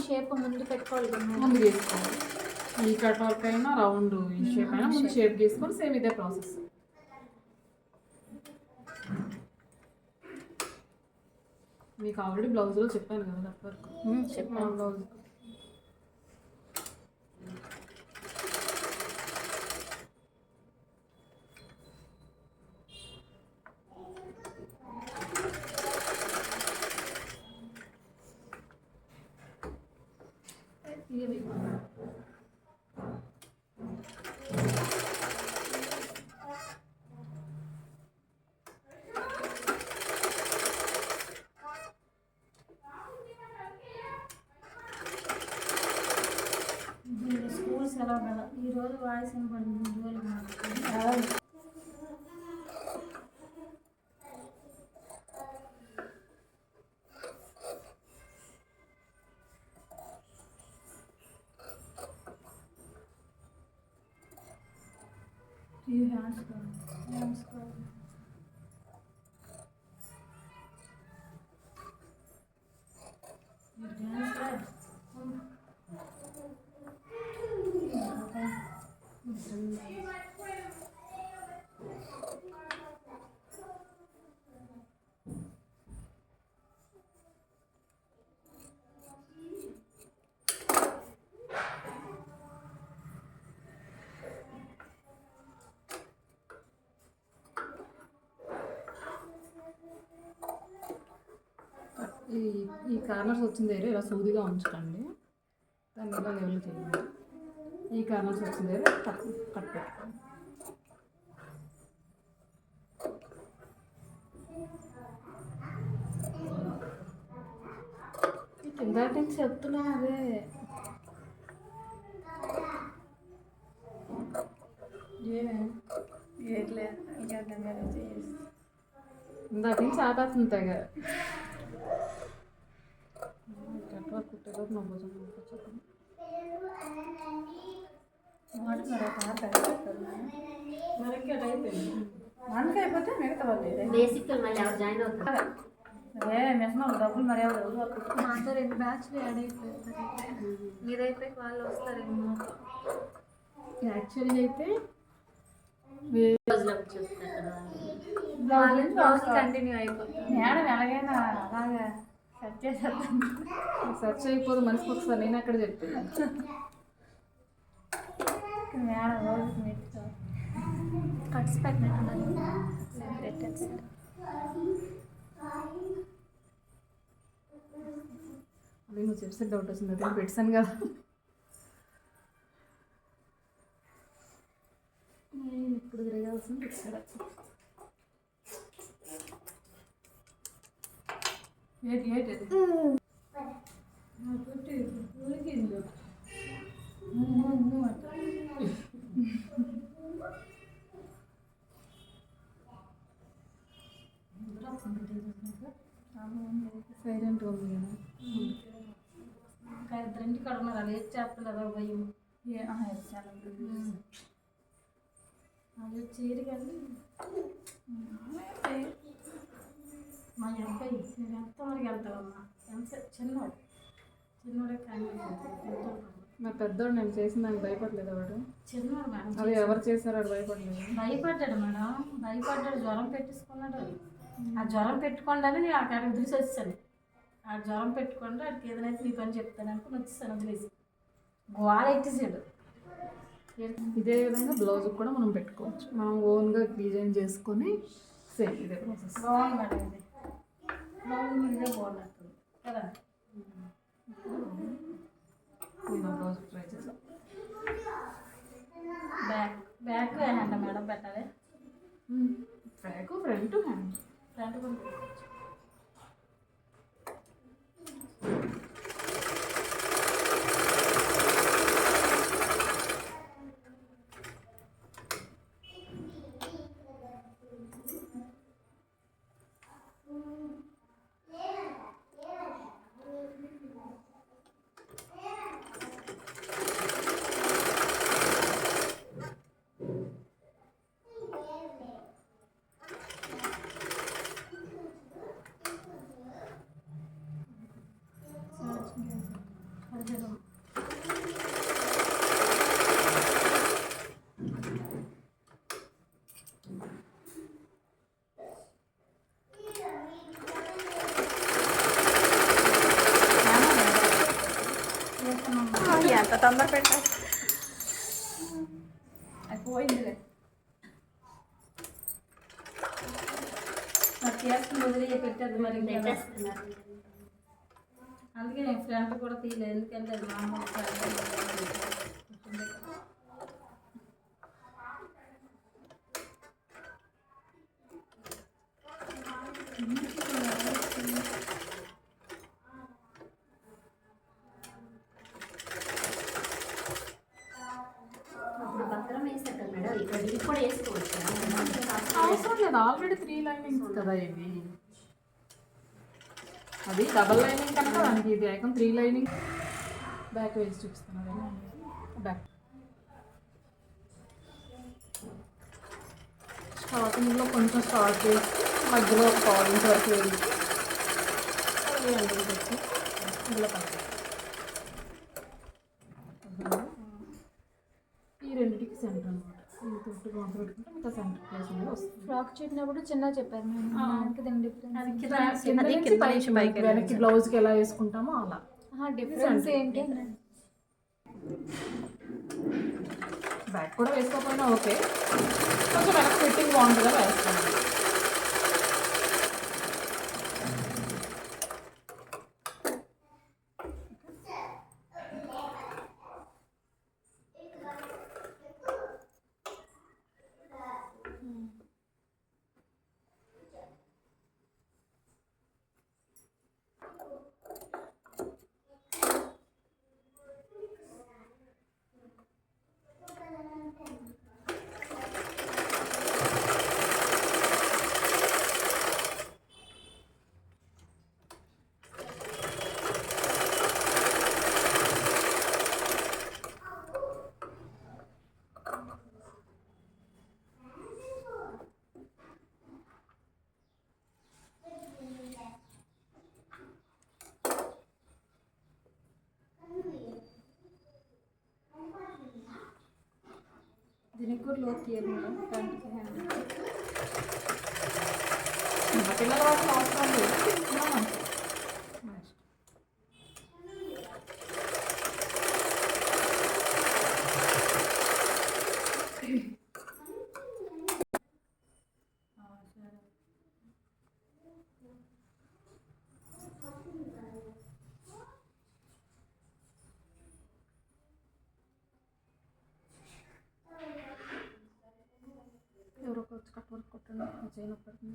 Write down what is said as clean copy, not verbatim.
Shape ముందు పెట్టుకోవాలి కదా, ముందు గీసుకోవాలి. ఈ కట్ వర్క్ అయినా రౌండ్ ఈ షేప్ అయినా ముందు షేప్ గీసుకొని సేమ్ ఇదే ప్రాసెస్. మీకు ఆల్రెడీ బ్లౌజ్లో చెప్పాను కదా కట్ వర్క్. చెప్పాను బ్లౌజ్ ఇవి స్కూల్ సెలవు కదా, ఈరోజు వాయిస్ వినపడింది 3 రోజులు మాకు. You hands go. Hands go. You dance right. ఈ కార్నర్స్ వచ్చిన దగ్గర ఇలా సూదిగా ఉంచకండి, దాన్ని ఇలా లెవెల్ చేయండి. ఈ కార్నర్స్ వచ్చిన దగ్గర కట్ పెట్టుకోండి. ఇందాక నుంచి చెప్తున్నా అదే. ఏట్లేదు ఇందాక నుంచి ఆపేస్తుంది తెగ. కట్ వర్క్ కుట్టేలోపు నా భుజం చెప్పండి. మనకి అయిపోతే మిగతా వాళ్ళు బేసిక్ మళ్ళీ ఎవరు జాయిన్ అవుతారు? అదే మిషన్ డబ్బులు మరి ఎవరు మాతో 2 బ్యాచ్లు యాడ్ అయిపోతారు. మీరైపోయి వాళ్ళు వస్తారేమో. యాక్చువల్లీ అయితే బ్లౌజ్ కంటిన్యూ అయిపోతుంది. మేడం ఎలాగైనా అలాగా సెట్ చేసేద్దాం. సెర్చ్ అయిపోదు మనిషికి ఒకసారి. నేను ఎక్కడ చెప్పాను మేడం రోజు మీరు కట్స్ పెట్టినట్టు పెట్టాను సార్. అది నువ్వు చెప్తే డౌట్ వచ్చింది. అదే పెట్టాను కదా. ఇప్పుడు తిరగాల్సింది ఇక్కడ. ఏంటి ఉలికింది. సైలెంట్గా ఉంది కదా. ఇంకా 2 ఇంటికి ఉన్నారు. వాళ్ళు ఏది చేస్తున్నారు భయం. అది చీర కానీ మా అబ్బాయి ఎంతవరకు వెళ్తావమ్మా? ఎంత చిన్నోడే కానీ నా పెద్దోడు నేను చేసిన దానికి భయపడలేదు. వాడు చిన్నోడు మేడం. అది ఎవరు చేశారు? వాడు భయపడలేదు. భయపడ్డాడు మేడం, భయపడ్డాడు. జ్వరం పెట్టేసుకున్నాడు. ఆ జ్వరం పెట్టుకోండి నేను అక్కడికి వదిలేసి వచ్చాను. ఆ జ్వరం పెట్టుకోండి, అక్కడికి ఏదైనా మీ పని చెప్తాను అనుకుని వచ్చేసాను. వదిలేసి గోల ఎట్టేసాడు. ఇదే విధంగా బ్లౌజ్ కూడా మనం పెట్టుకోవచ్చు. మనం ఓన్గా డిజైన్ చేసుకొని సేమ్ ఇదే ప్రాసెస్. బాగుంది మేడం. ఇది బ్లౌజ్ మీదే బాగున్నట్టు కదా. నేను బ్లౌజ్ ట్రై చేసాను. బ్యాక్ హ్యాండ్ మేడం పెట్టాలి. Back front hand. ఫ్రంట్ కూడా పెట్టుకోవచ్చు. తొందర పెట్టా అయిపోయిందిలే. మరి చేసుకుని వదిలి పెట్టేది మరి ఇంకా. పెట్టేస్తున్నారు. అందుకే నేను ఫ్రంట్ కూడా తీయలేదు, ఎందుకంటే అది మా అమ్మ అప్పుడు పత్రం వేసాక మేడం ఇక్కడ ఇది కూడా వేసుకోవచ్చు. అవసరం లేదు, ఆల్రెడీ 3 లైనింగ్స్ కదా ఇవి. అది డబల్ లైనింగ్ కనుక దానికి ఇది ఐకం 3 లైనింగ్. బ్యాక్ వేసి చూపిస్తాను కదా, బ్యాక్ స్టార్టింగ్లో కొంచెం స్టార్ట్ చేసి మధ్యలో ఒక పాయింట్ వరకు వేసి ఎండికి పెట్టి ఇందులో పడుతుంది. ఈ రెండింటికి సెంటర్ అనమాట. ఇది తొట్టు బాగా పెట్టుకుంటే ఇంకా సెంటర్ ప్లేస్ అనేది వస్తుంది. ఫ్రాక్ చెప్పినప్పుడు చిన్న చెప్పారు మేము దానికి దీనికి డిఫరెన్స్ అది కింద కింద నుంచి పైకి వెనక్కి బ్లౌజ్కి ఎలా వేసుకుంటామో అలా. డిఫరెన్స్ ఏంటి? బ్యాక్ కూడా వేసుకోకపోయినా ఓకే, కొంచెం వెనక్కి ఫిట్టింగ్ బాగుంటుందా వేస్తాను. దీనికి కూడా లోతు తీయాలి మేడం, ఫ్రంట్కి హ్యాండ్. పిల్లల వాటికి అవసరం లేదు, తీసుకున్నాం అంతే. ఎవరో వచ్చి కట్ వర్క్ కొట్టండి, చేయనప్పటికీ